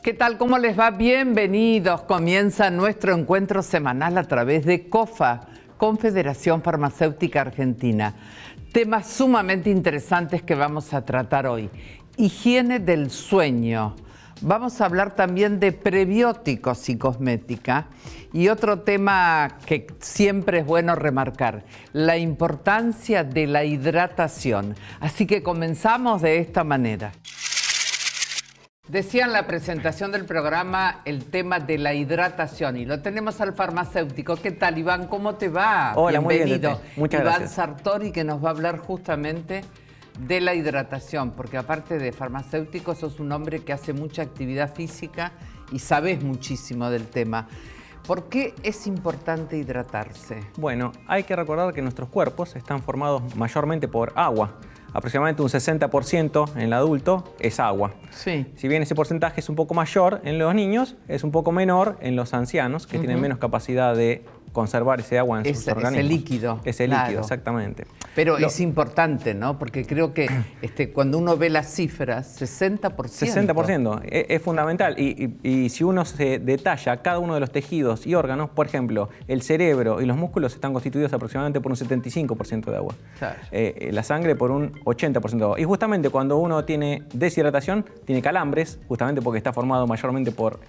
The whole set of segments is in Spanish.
¿Qué tal? ¿Cómo les va? Bienvenidos. Comienza nuestro encuentro semanal a través de COFA, Confederación Farmacéutica Argentina. Temas sumamente interesantes que vamos a tratar hoy. Higiene del sueño. Vamos a hablar también de prebióticos y cosmética. Y otro tema que siempre es bueno remarcar, la importancia de la hidratación. Así que comenzamos de esta manera. Decía en la presentación del programa el tema de la hidratación y lo tenemos al farmacéutico. ¿Qué tal, Iván? ¿Cómo te va? Hola, bienvenido. Muy bien, muchas Iván gracias. Sartori, que nos va a hablar justamente de la hidratación, porque aparte de farmacéutico sos un hombre que hace mucha actividad física y sabés muchísimo del tema. ¿Por qué es importante hidratarse? Bueno, hay que recordar que nuestros cuerpos están formados mayormente por agua. Aproximadamente un 60% en el adulto es agua. Sí. Si bien ese porcentaje es un poco mayor en los niños, es un poco menor en los ancianos, que tienen menos capacidad de conservar ese agua en sus organismos. Ese líquido. Ese claro. líquido, exactamente. Pero es importante, ¿no? Porque creo que cuando uno ve las cifras, 60%. 60%, es fundamental. Y si uno se detalla cada uno de los tejidos y órganos, por ejemplo, el cerebro y los músculos están constituidos aproximadamente por un 75% de agua. Claro. La sangre por un 80% de agua. Y justamente cuando uno tiene deshidratación, tiene calambres, justamente porque está formado mayormente por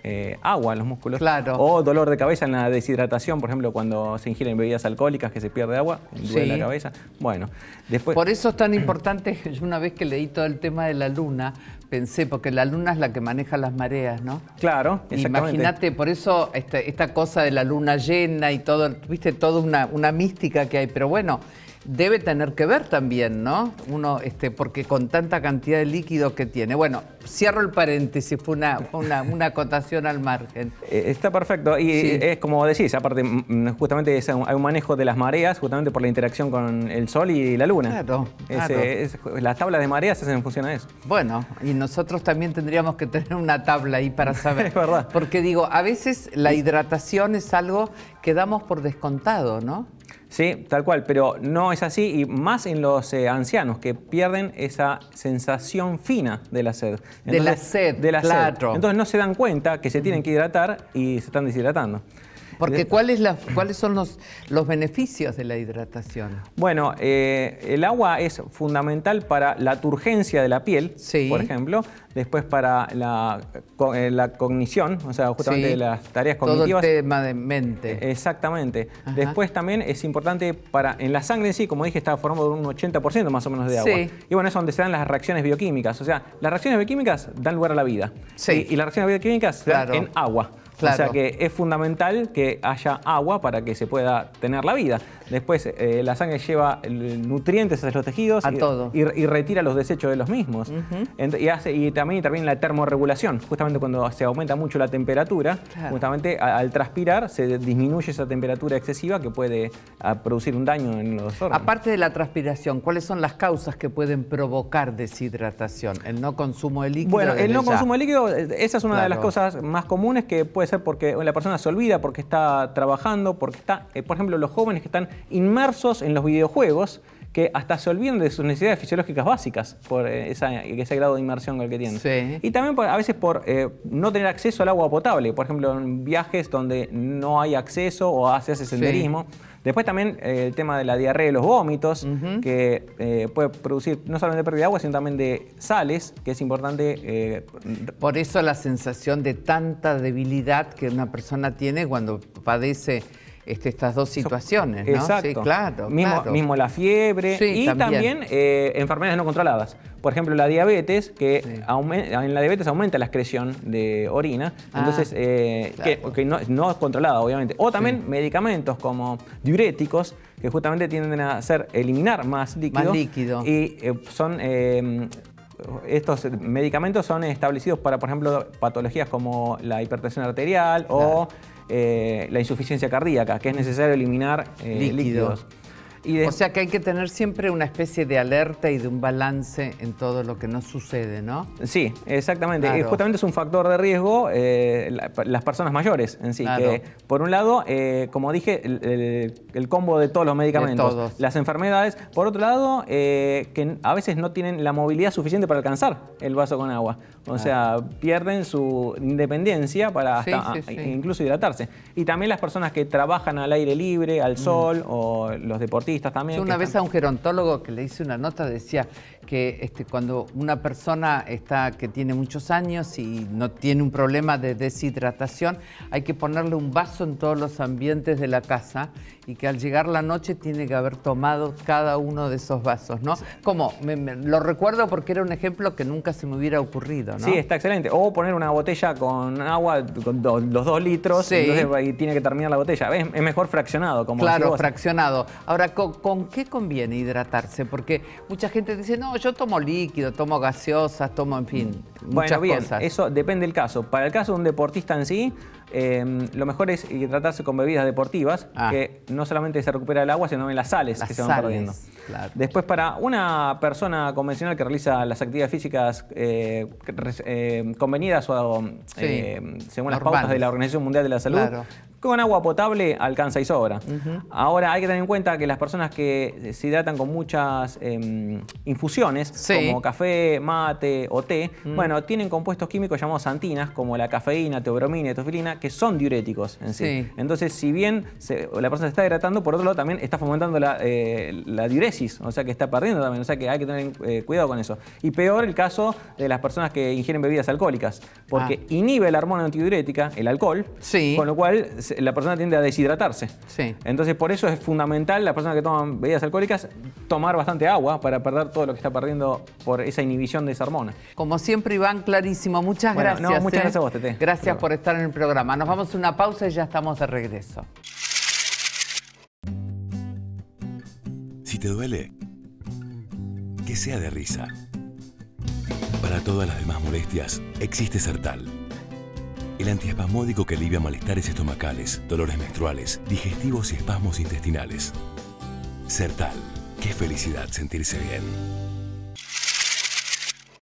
agua en los músculos. Claro. O dolor de cabeza en la deshidratación, por ejemplo, cuando se ingieren bebidas alcohólicas que se pierde agua, duele la cabeza. Bueno, después... Por eso es tan importante, yo una vez que leí todo el tema de la luna, pensé, porque la luna es la que maneja las mareas, ¿no? Claro, exactamente. Imagínate, por eso esta cosa de la luna llena y todo, viste, toda una mística que hay, pero bueno, debe tener que ver también, ¿no? Uno, porque con tanta cantidad de líquido que tiene. Bueno, cierro el paréntesis, fue una acotación al margen. Está perfecto. Y sí. Es como decís, aparte, justamente hay un manejo de las mareas, justamente por la interacción con el sol y la luna. Claro, claro. Las tablas de mareas se hacen en función a eso. Bueno, y nosotros también tendríamos que tener una tabla ahí para saber. Es verdad. Porque digo, a veces la hidratación es algo que damos por descontado, ¿no? Sí, tal cual, pero no es así, y más en los ancianos que pierden esa sensación fina de la sed. Entonces, de la sed, claro. Entonces no se dan cuenta que se tienen que hidratar y se están deshidratando. Porque ¿cuáles son los beneficios de la hidratación? Bueno, el agua es fundamental para la turgencia de la piel, sí. Por ejemplo. Después para la cognición, o sea, justamente las tareas cognitivas. Todo el tema de mente. Exactamente. Ajá. Después también es importante en la sangre en sí, como dije, está formado por un 80% más o menos de agua. Sí. Y bueno, es donde se dan las reacciones bioquímicas. O sea, las reacciones bioquímicas dan lugar a la vida. Sí. Y las reacciones bioquímicas se dan en agua. Claro. O sea que es fundamental que haya agua para que se pueda tener la vida. Después la sangre lleva nutrientes a los tejidos y retira los desechos de los mismos. Y también interviene la termorregulación. Justamente cuando se aumenta mucho la temperatura, justamente al transpirar se disminuye esa temperatura excesiva que puede producir un daño en los órganos. Aparte de la transpiración, ¿cuáles son las causas que pueden provocar deshidratación? El no consumo de líquido. Bueno, el no consumo de líquido, esa es una de las cosas más comunes, que puede ser porque la persona se olvida, porque está trabajando, porque está, por ejemplo, los jóvenes que están inmersos en los videojuegos, que hasta se olvidan de sus necesidades fisiológicas básicas por ese grado de inmersión con el que tienen. Sí. Y también a veces por no tener acceso al agua potable, por ejemplo, en viajes donde no hay acceso o se hace senderismo. Sí. Después también el tema de la diarrea y los vómitos, que puede producir no solamente pérdida de agua, sino también de sales, que es importante. Por eso la sensación de tanta debilidad que una persona tiene cuando padece estas dos situaciones, ¿no? Exacto. Sí, claro, mismo la fiebre, sí, y también enfermedades no controladas. Por ejemplo, la diabetes, que en la diabetes aumenta la excreción de orina, entonces que no es controlada, obviamente. O también medicamentos como diuréticos, que justamente tienden a eliminar más líquido. Más líquido. Y estos medicamentos son establecidos para, por ejemplo, patologías como la hipertensión arterial o la insuficiencia cardíaca, que es necesario eliminar líquidos. O sea que hay que tener siempre una especie de alerta y de un balance en todo lo que nos sucede, ¿no? Sí, exactamente. Claro. Justamente es un factor de riesgo las personas mayores en sí. Claro. Que, por un lado, como dije, el combo de todos los medicamentos, de todos. Las enfermedades. Por otro lado, que a veces no tienen la movilidad suficiente para alcanzar el vaso con agua. O sea, pierden su independencia para hasta incluso hidratarse. Y también las personas que trabajan al aire libre, al sol, o los deportistas también. Yo una vez a un gerontólogo que le hice una nota decía que cuando una persona que tiene muchos años y no tiene un problema de deshidratación, hay que ponerle un vaso en todos los ambientes de la casa y que al llegar la noche tiene que haber tomado cada uno de esos vasos, ¿no? Como, lo recuerdo porque era un ejemplo que nunca se me hubiera ocurrido, ¿no? Sí, está excelente. O poner una botella con agua, con los 2 litros, entonces ahí tiene que terminar la botella. Es mejor fraccionado, como decís Claro, vos. fraccionado. Ahora, ¿con qué conviene hidratarse? Porque mucha gente dice, no, yo tomo líquido, tomo gaseosas, tomo, en fin, muchas cosas. Eso depende del caso. Para el caso de un deportista en sí, lo mejor es hidratarse con bebidas deportivas, que no solamente se recupera el agua, sino también las sales que se van perdiendo. Claro. Después, para una persona convencional que realiza las actividades físicas convenidas o según las pautas de la Organización Mundial de la Salud, con agua potable alcanza y sobra. Ahora, hay que tener en cuenta que las personas que se hidratan con muchas infusiones, como café, mate o té, bueno, tienen compuestos químicos llamados antinas, como la cafeína, teobromina y tofilina, que son diuréticos en sí. Entonces, si bien la persona se está hidratando, por otro lado también está fomentando la diuresis, o sea que está perdiendo también, o sea que hay que tener cuidado con eso. Y peor el caso de las personas que ingieren bebidas alcohólicas, porque inhibe la hormona antidiurética, el alcohol, con lo cual la persona tiende a deshidratarse. Entonces, por eso es fundamental, las personas que toman bebidas alcohólicas, tomar bastante agua para perder todo lo que está perdiendo por esa inhibición de esa hormona. Como siempre, Iván, clarísimo. Muchas gracias. Muchas gracias a vos, Tete. Gracias por estar en el programa. Nos vamos a una pausa y ya estamos de regreso. Si te duele, que sea de risa. Para todas las demás molestias, existe Sertal. El antiespasmódico que alivia malestares estomacales, dolores menstruales, digestivos y espasmos intestinales. Sertal. Qué felicidad sentirse bien.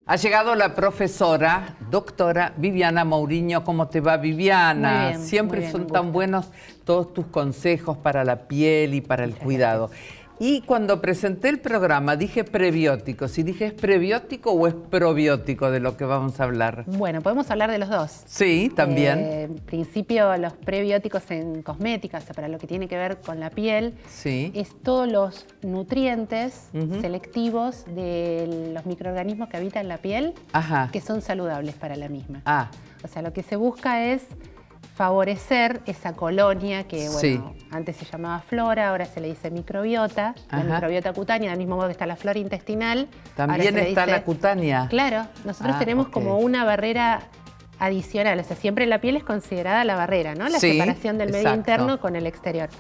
Ha llegado la profesora, doctora Viviana Mourinho. ¿Cómo te va, Viviana? Muy bien, Siempre muy bien, son tan buenos todos tus consejos para la piel y para el cuidado. Y cuando presenté el programa dije prebióticos. ¿Y dije es prebiótico o es probiótico de lo que vamos a hablar? Bueno, podemos hablar de los dos. Sí, también. En principio, los prebióticos en cosmética, o sea, para lo que tiene que ver con la piel, es todos los nutrientes selectivos de los microorganismos que habitan la piel, que son saludables para la misma. O sea, lo que se busca es favorecer esa colonia que, bueno, antes se llamaba flora, ahora se le dice microbiota, la microbiota cutánea, del mismo modo que está la flora intestinal. También está la cutánea. Claro, nosotros tenemos como una barrera adicional, o sea, siempre la piel es considerada la barrera, ¿no? La separación del medio interno con el exterior.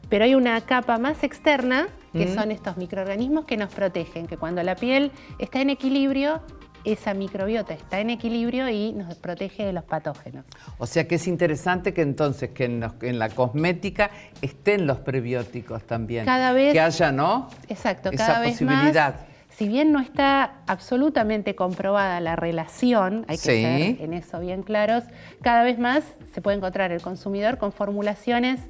Pero hay una capa más externa, que son estos microorganismos que nos protegen, que cuando la piel está en equilibrio, esa microbiota está en equilibrio y nos protege de los patógenos. O sea que es interesante que entonces en la cosmética estén los prebióticos también. Cada vez, que haya, ¿no? Exacto, esa cada vez posibilidad. Más, si bien no está absolutamente comprobada la relación, hay que ser en eso bien claros, cada vez más se puede encontrar el consumidor con formulaciones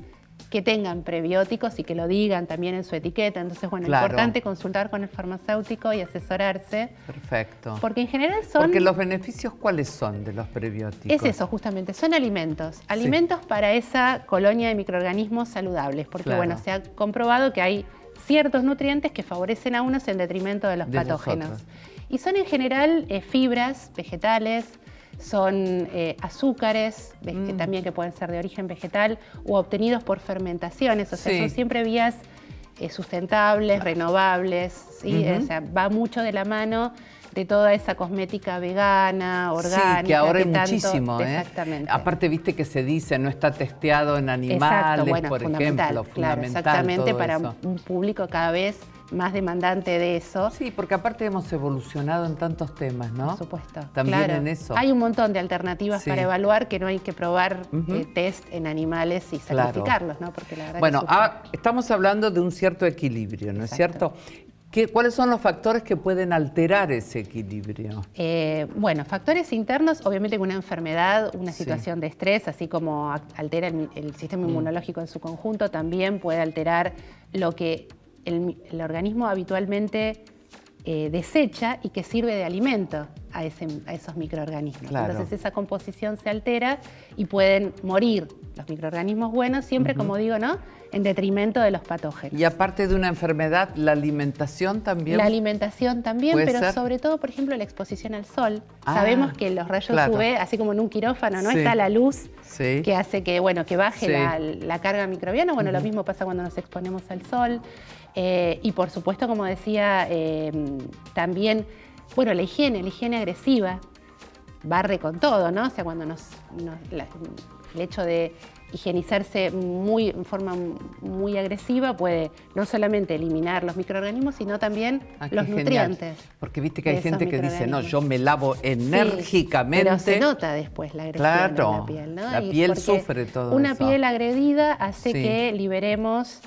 que tengan prebióticos y que lo digan también en su etiqueta. Entonces, bueno, es importante consultar con el farmacéutico y asesorarse. Perfecto. Porque en general son... Porque los beneficios, ¿cuáles son de los prebióticos? Es eso, justamente, son alimentos. Alimentos para esa colonia de microorganismos saludables. Porque, bueno, se ha comprobado que hay ciertos nutrientes que favorecen a unos en detrimento de los patógenos. Y son en general fibras vegetales, son azúcares también que pueden ser de origen vegetal o obtenidos por fermentaciones, o sea, son siempre vías sustentables, renovables, ¿sí? O sea, va mucho de la mano de toda esa cosmética vegana, orgánica. Sí, que ahora hay muchísimo, Exactamente. Aparte, viste que se dice, no está testeado en animales, bueno, por fundamental, ejemplo. Claro, exactamente, para un público cada vez más demandante de eso. Sí, porque aparte hemos evolucionado en tantos temas, ¿no? Por supuesto. También en eso. Hay un montón de alternativas para evaluar, que no hay que probar test en animales y sacrificarlos, ¿no? Porque la verdad bueno, estamos hablando de un cierto equilibrio, ¿no es cierto? ¿Cuáles son los factores que pueden alterar ese equilibrio? Bueno, factores internos, obviamente una enfermedad, una situación de estrés, así como altera el sistema inmunológico en su conjunto, también puede alterar lo que el organismo habitualmente desecha y que sirve de alimento a esos microorganismos. Claro. Entonces esa composición se altera y pueden morir los microorganismos buenos, siempre, como digo, ¿no?, en detrimento de los patógenos. Y aparte de una enfermedad, ¿la alimentación también? La alimentación también, pero sobre todo, por ejemplo, la exposición al sol. Sabemos que los rayos UV, así como en un quirófano, ¿no?, está la luz que hace que, bueno, que baje la carga microbiana. Bueno, lo mismo pasa cuando nos exponemos al sol. Y por supuesto, como decía, también, bueno, la higiene agresiva barre con todo, ¿no? O sea, cuando el hecho de higienizarse en forma muy agresiva puede no solamente eliminar los microorganismos, sino también los nutrientes. Porque viste que hay gente que dice, no, yo me lavo enérgicamente. Pero se nota después la agresión de la piel, ¿no? La piel sufre todo eso. Una piel agredida hace que liberemos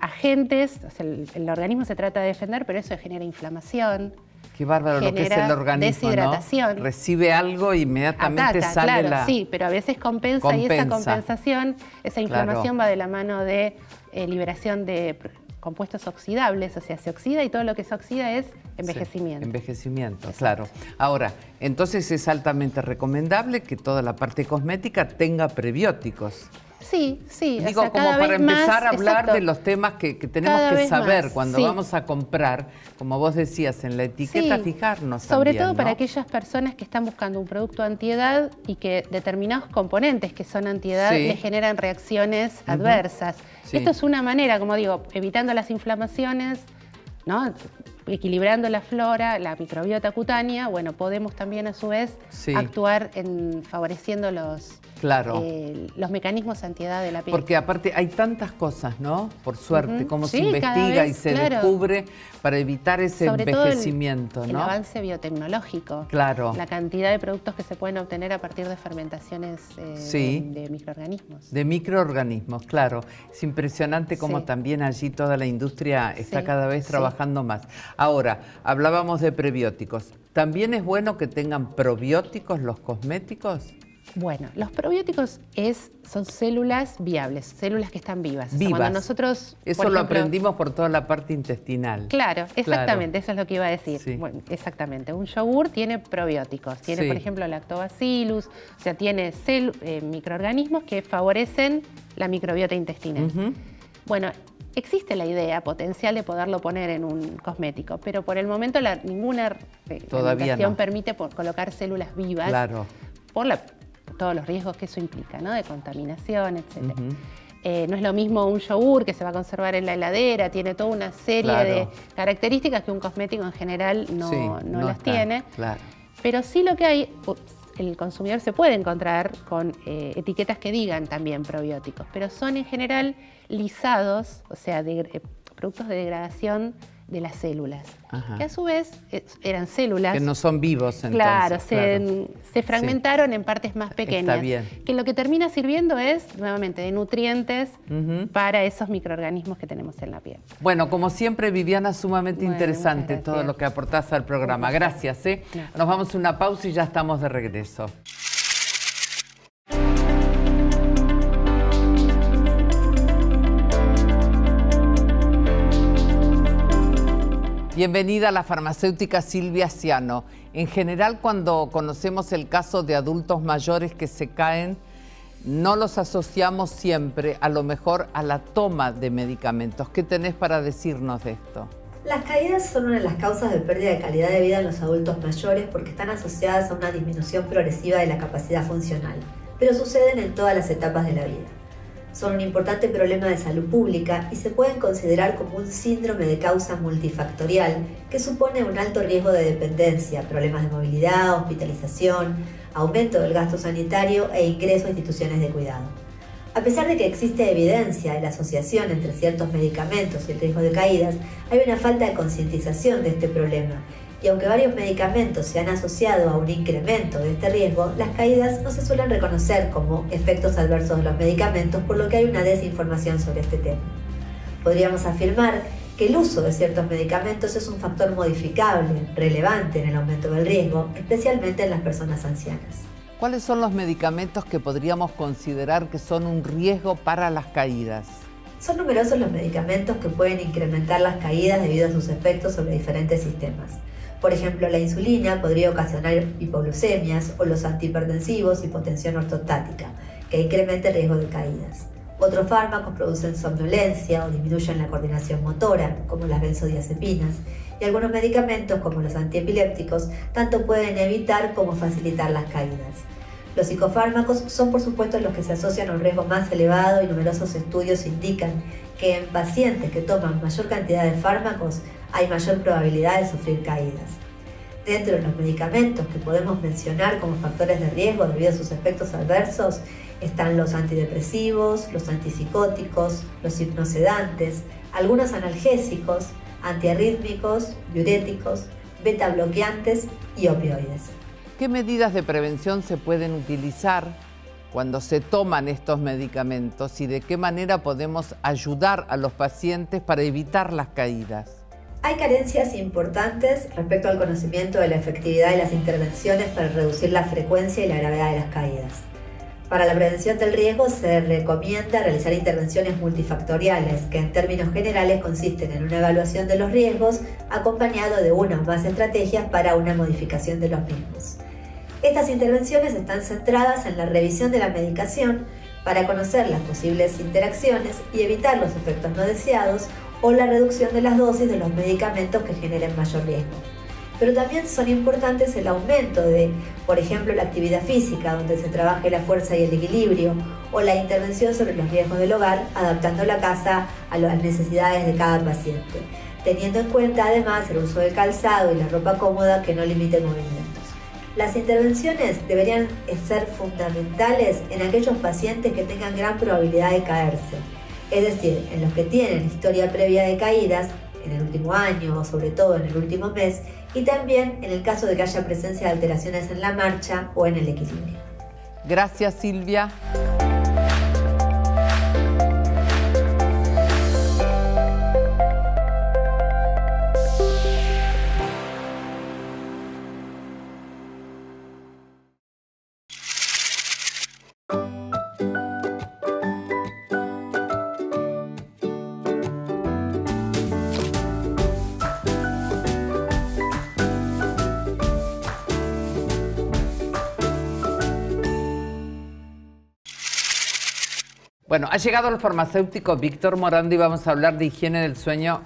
agentes, o sea, el organismo se trata de defender, pero eso genera inflamación. Qué bárbaro lo que es el organismo, deshidratación. ¿no? Recibe algo y inmediatamente sale sí, pero a veces compensa y esa compensación, esa inflamación va de la mano de liberación de compuestos oxidables, o sea, se oxida y todo lo que se oxida es envejecimiento. Envejecimiento, claro. Ahora, entonces es altamente recomendable que toda la parte cosmética tenga prebióticos. Sí. Digo, o sea, como para empezar a hablar de los temas que tenemos que saber cuando vamos a comprar, como vos decías, en la etiqueta, fijarnos sobre también, todo para ¿no? aquellas personas que están buscando un producto antiedad y que determinados componentes que son antiedad les generan reacciones adversas. Esto es una manera, como digo, evitando las inflamaciones, ¿no?, equilibrando la flora, la microbiota cutánea. Bueno, podemos también a su vez actuar favoreciendo los mecanismos antiedad de la piel. Porque aparte hay tantas cosas, ¿no? Por suerte, cómo se investiga y se descubre para evitar ese envejecimiento, ¿no? El avance biotecnológico. Claro. La cantidad de productos que se pueden obtener a partir de fermentaciones de microorganismos. De microorganismos, claro. Es impresionante cómo también allí toda la industria está cada vez trabajando más. Ahora, hablábamos de prebióticos. ¿También es bueno que tengan probióticos los cosméticos? Bueno, los probióticos son células viables, células que están vivas. Vivas. O sea, cuando nosotros, eso lo aprendimos por toda la parte intestinal. Claro, exactamente, eso es lo que iba a decir. Bueno, exactamente. Un yogur tiene probióticos, tiene, por ejemplo, lactobacillus, o sea, tiene microorganismos que favorecen la microbiota intestinal. Bueno, existe la idea potencial de poderlo poner en un cosmético, pero por el momento ninguna reglamentación permite colocar células vivas por todos los riesgos que eso implica, ¿no?, de contaminación, etc. No es lo mismo un yogur que se va a conservar en la heladera, tiene toda una serie de características que un cosmético en general no las tiene. Pero sí lo que hay, el consumidor se puede encontrar con etiquetas que digan también probióticos, pero son en general lisados, o sea, productos de degradación de las células, que a su vez eran células que no son vivos, entonces. Claro, se fragmentaron en partes más pequeñas. Está bien. Que lo que termina sirviendo es, nuevamente, de nutrientes para esos microorganismos que tenemos en la piel. Bueno, como siempre, Viviana, sumamente interesante todo lo que aportás al programa. Gracias. Nos vamos a una pausa y ya estamos de regreso. Bienvenida a la farmacéutica Silvia Ciano. En general, cuando conocemos el caso de adultos mayores que se caen, no los asociamos siempre, a lo mejor, a la toma de medicamentos. ¿Qué tenés para decirnos de esto? Las caídas son una de las causas de pérdida de calidad de vida en los adultos mayores porque están asociadas a una disminución progresiva de la capacidad funcional, pero suceden en todas las etapas de la vida. Son un importante problema de salud pública y se pueden considerar como un síndrome de causa multifactorial que supone un alto riesgo de dependencia, problemas de movilidad, hospitalización, aumento del gasto sanitario e ingreso a instituciones de cuidado. A pesar de que existe evidencia de la asociación entre ciertos medicamentos y el riesgo de caídas, hay una falta de concientización de este problema. Y aunque varios medicamentos se han asociado a un incremento de este riesgo, las caídas no se suelen reconocer como efectos adversos de los medicamentos, por lo que hay una desinformación sobre este tema. Podríamos afirmar que el uso de ciertos medicamentos es un factor modificable, relevante en el aumento del riesgo, especialmente en las personas ancianas. ¿Cuáles son los medicamentos que podríamos considerar que son un riesgo para las caídas? Son numerosos los medicamentos que pueden incrementar las caídas debido a sus efectos sobre diferentes sistemas. Por ejemplo, la insulina podría ocasionar hipoglucemias o los antihipertensivos hipotensión ortostática, que incrementa el riesgo de caídas. Otros fármacos producen somnolencia o disminuyen la coordinación motora, como las benzodiazepinas, y algunos medicamentos, como los antiepilépticos, tanto pueden evitar como facilitar las caídas. Los psicofármacos son por supuesto los que se asocian a un riesgo más elevado y numerosos estudios indican que en pacientes que toman mayor cantidad de fármacos hay mayor probabilidad de sufrir caídas. Dentro de los medicamentos que podemos mencionar como factores de riesgo debido a sus efectos adversos están los antidepresivos, los antipsicóticos, los hipnosedantes, algunos analgésicos, antiarrítmicos, diuréticos, beta bloqueantes y opioides. ¿Qué medidas de prevención se pueden utilizar cuando se toman estos medicamentos y de qué manera podemos ayudar a los pacientes para evitar las caídas? Hay carencias importantes respecto al conocimiento de la efectividad de las intervenciones para reducir la frecuencia y la gravedad de las caídas. Para la prevención del riesgo se recomienda realizar intervenciones multifactoriales, que en términos generales consisten en una evaluación de los riesgos acompañado de una o más estrategias para una modificación de los mismos. Estas intervenciones están centradas en la revisión de la medicación para conocer las posibles interacciones y evitar los efectos no deseados o la reducción de las dosis de los medicamentos que generen mayor riesgo. Pero también son importantes el aumento de, por ejemplo, la actividad física, donde se trabaje la fuerza y el equilibrio, o la intervención sobre los riesgos del hogar, adaptando la casa a las necesidades de cada paciente, teniendo en cuenta además el uso del calzado y la ropa cómoda que no limite movimientos. Las intervenciones deberían ser fundamentales en aquellos pacientes que tengan gran probabilidad de caerse, es decir, en los que tienen historia previa de caídas, en el último año o sobre todo en el último mes, y también en el caso de que haya presencia de alteraciones en la marcha o en el equilibrio. Gracias, Silvia. Bueno, ha llegado el farmacéutico Víctor Morandi y vamos a hablar de higiene del sueño.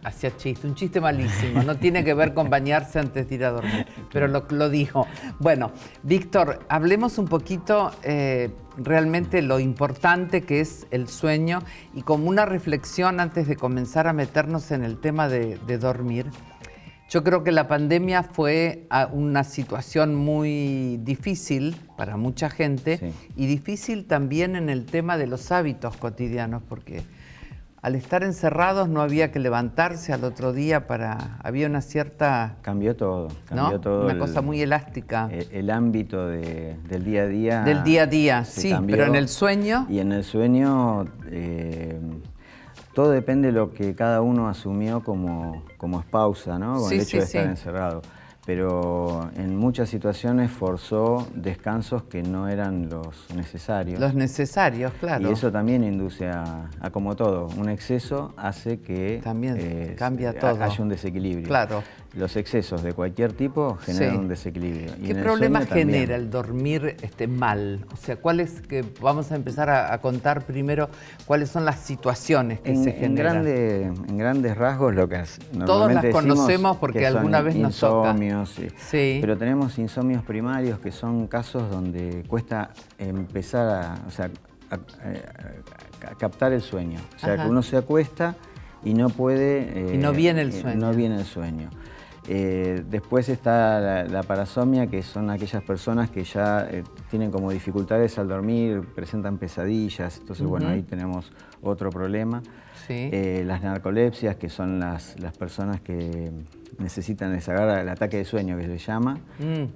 Hacía chiste, un chiste malísimo, no tiene que ver con bañarse antes de ir a dormir, pero lo dijo. Bueno, Víctor, hablemos un poquito realmente lo importante que es el sueño y como una reflexión antes de comenzar a meternos en el tema de dormir. Yo creo que la pandemia fue una situación muy difícil para mucha gente, sí, y difícil también en el tema de los hábitos cotidianos, porque al estar encerrados no había que levantarse al otro día había una cierta... Cambió todo, todo. Una cosa muy elástica. El ámbito del día a día. Del día a día, sí, cambió, pero en el sueño... Y en el sueño... todo depende de lo que cada uno asumió como pausa, ¿no? Con el hecho de estar encerrado. Pero en muchas situaciones forzó descansos que no eran los necesarios. Los necesarios, claro. Y eso también induce a como todo, un exceso hace que también cambia todo. Haya un desequilibrio. Claro. Los excesos de cualquier tipo generan un desequilibrio. ¿Qué problema genera el dormir mal? O sea, que vamos a empezar a contar primero cuáles son las situaciones que se generan. En grandes rasgos lo que normalmente todos las conocemos porque alguna vez nos toca. Insomnios, sí. Pero tenemos insomnios primarios que son casos donde cuesta empezar captar el sueño. O sea, que uno se acuesta y no puede... y no viene el sueño. No viene el sueño. Después está la parasomnia, que son aquellas personas que ya tienen como dificultades al dormir, presentan pesadillas, entonces bueno, ahí tenemos otro problema. Sí. Las narcolepsias, que son las personas que necesitan el ataque de sueño, que se llama.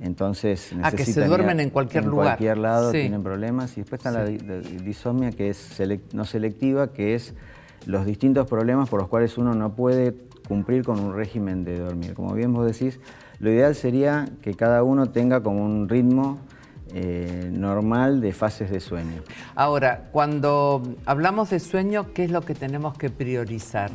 Entonces necesitan que se duermen en cualquier lugar. En cualquier lado tienen problemas. Y después está la disomnia, que es no selectiva, que es los distintos problemas por los cuales uno no puede cumplir con un régimen de dormir. Como bien vos decís, lo ideal sería que cada uno tenga como un ritmo normal de fases de sueño. Ahora, cuando hablamos de sueño, ¿qué es lo que tenemos que priorizar?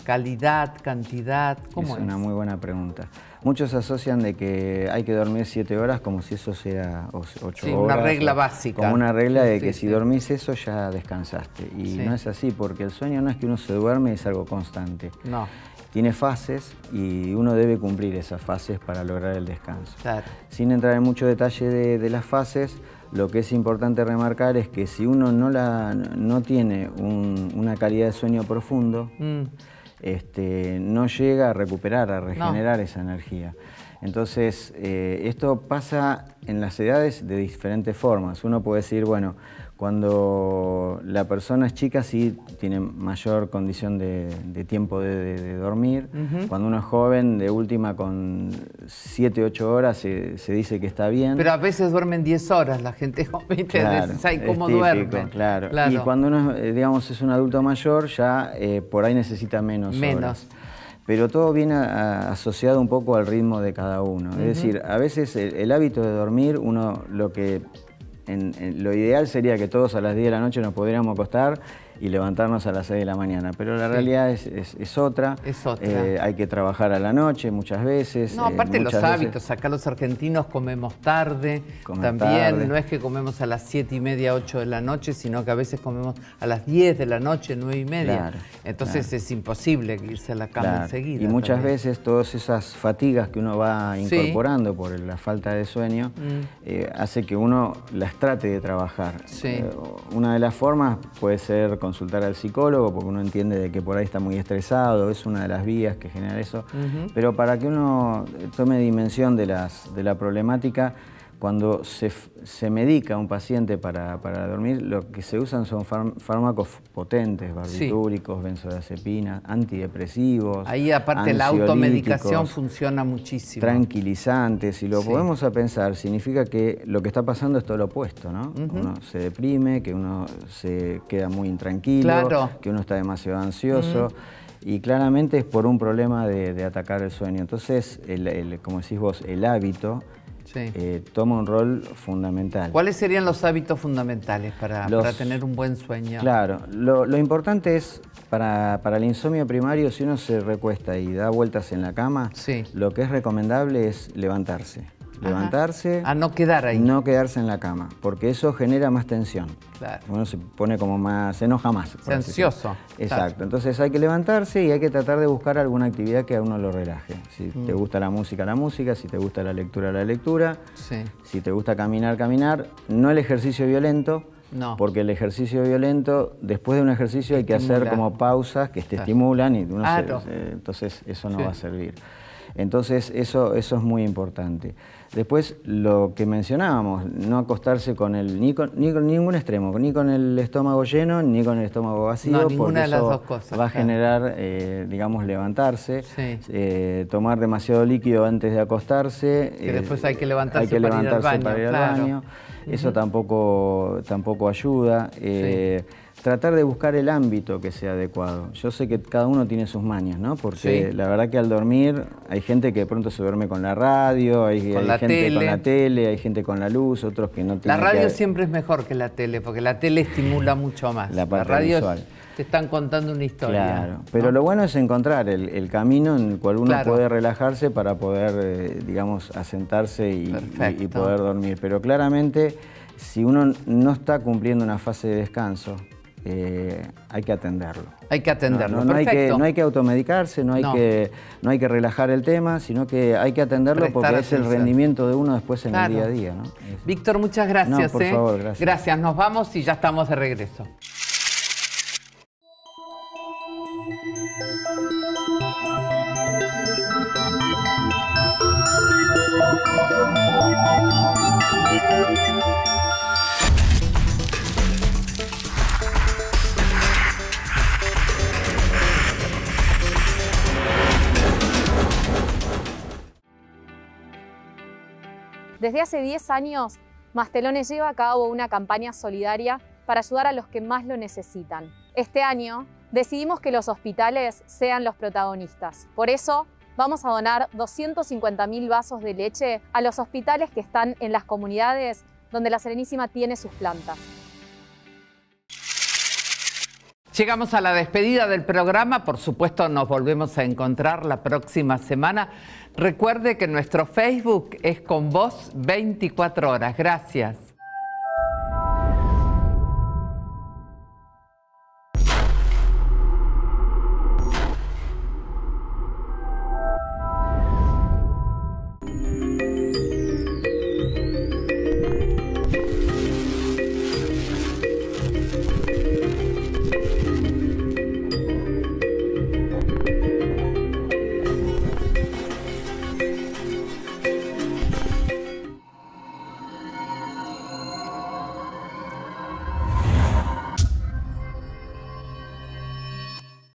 ¿Calidad, cantidad? ¿Cómo es? Es una muy buena pregunta. Muchos asocian de que hay que dormir 7 horas como si eso sea 8 horas. Una regla básica. Como una regla de que si dormís eso ya descansaste. Y no es así, porque el sueño no es que uno se duerme, es algo constante. No. Tiene fases y uno debe cumplir esas fases para lograr el descanso. Claro. Sin entrar en mucho detalle de las fases, lo que es importante remarcar es que si uno no tiene una calidad de sueño profundo, no llega a recuperar, a regenerar esa energía. Entonces, esto pasa en las edades de diferentes formas. Uno puede decir, bueno, cuando la persona es chica sí tiene mayor condición de tiempo de dormir. Cuando uno es joven, de última con 7, 8 horas se dice que está bien. Pero a veces duermen 10 horas la gente joven, claro, ¿sabes cómo duermen? Claro. Y cuando uno digamos, es un adulto mayor, ya por ahí necesita menos horas. Pero todo viene asociado un poco al ritmo de cada uno. Es decir, a veces el hábito de dormir, lo ideal sería que todos a las 10 de la noche nos pudiéramos acostar y levantarnos a las 6 de la mañana, pero la realidad es otra. Es otra. Hay que trabajar a la noche muchas veces. No, aparte los hábitos, acá los argentinos comemos tarde, también no es que comemos a las 7:30, 8 de la noche, sino que a veces comemos a las 10 de la noche, 9:30. Claro, entonces es imposible irse a la cama enseguida. Y muchas veces todas esas fatigas que uno va incorporando por la falta de sueño, hace que uno las trate de trabajar. Una de las formas puede ser consultar al psicólogo, porque uno entiende de que por ahí está muy estresado, es una de las vías que genera eso. Pero para que uno tome dimensión de la problemática, cuando se medica a un paciente para dormir, lo que se usan son fármacos potentes, barbitúricos, benzodiazepinas, antidepresivos. Ahí aparte la automedicación funciona muchísimo. Tranquilizantes, y lo podemos a pensar, significa que lo que está pasando es todo lo opuesto, ¿no? Uno se deprime, que uno se queda muy intranquilo, que uno está demasiado ansioso. Y claramente es por un problema de atacar el sueño. Entonces, como decís vos, el hábito toma un rol fundamental. ¿Cuáles serían los hábitos fundamentales para tener un buen sueño? Claro, lo importante es, para el insomnio primario, si uno se recuesta y da vueltas en la cama, lo que es recomendable es levantarse. Levantarse. A no quedar ahí. No quedarse en la cama, porque eso genera más tensión. Claro. Uno se pone como más, se enoja más. Se ansioso. Exacto. Claro. Entonces hay que levantarse y hay que tratar de buscar alguna actividad que a uno lo relaje. Si te gusta la música, si te gusta la lectura. Si te gusta caminar. No el ejercicio violento. No. Porque el ejercicio violento, después de un ejercicio hay que hacer como pausas que te estimulan y uno entonces eso no va a servir. Entonces eso es muy importante. Después, lo que mencionábamos, no acostarse ni con ningún extremo, ni con el estómago lleno, ni con el estómago vacío, porque de las dos cosas, va a generar, digamos, levantarse, tomar demasiado líquido antes de acostarse. Que después hay que levantarse para ir al baño. Eso tampoco ayuda. Tratar de buscar el ámbito que sea adecuado. Yo sé que cada uno tiene sus mañas, ¿no? Porque la verdad que al dormir hay gente que de pronto se duerme con la radio, hay gente con la tele, hay gente con la luz, otros que no tienen. La radio siempre es mejor que la tele, porque la tele estimula mucho más. La radio visual. Te están contando una historia. Claro, pero lo bueno es encontrar el camino en el cual uno puede relajarse para poder, digamos, asentarse y poder dormir. Pero claramente, si uno no está cumpliendo una fase de descanso, hay que atenderlo. Hay que atenderlo, no hay que automedicarse, no hay que relajar el tema, sino que hay que atenderlo porque es el rendimiento de uno después en el día a día, ¿no? Víctor, muchas gracias. No, por favor, gracias. Gracias, nos vamos y ya estamos de regreso. Desde hace 10 años, Mastelones lleva a cabo una campaña solidaria para ayudar a los que más lo necesitan. Este año decidimos que los hospitales sean los protagonistas. Por eso, vamos a donar 250.000 vasos de leche a los hospitales que están en las comunidades donde la Serenísima tiene sus plantas. Llegamos a la despedida del programa, por supuesto nos volvemos a encontrar la próxima semana. Recuerde que nuestro Facebook es Con Vos 24 horas. Gracias.